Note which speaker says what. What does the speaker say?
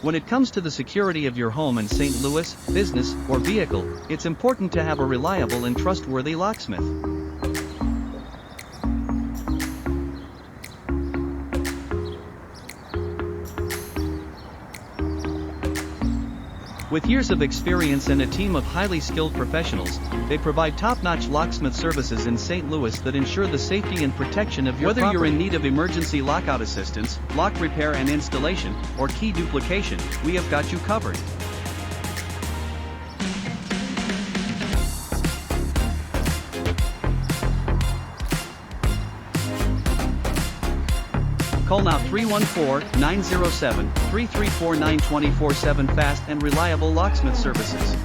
Speaker 1: When it comes to the security of your home in St. Louis, business, or vehicle, it's important to have a reliable and trustworthy locksmith. With years of experience and a team of highly skilled professionals, they provide top-notch locksmith services in St. Louis that ensure the safety and protection of your property. Whether you're in need of emergency lockout assistance, lock repair and installation, or key duplication, we have got you covered. Call now 314-907-3349 24/7 fast and reliable locksmith services.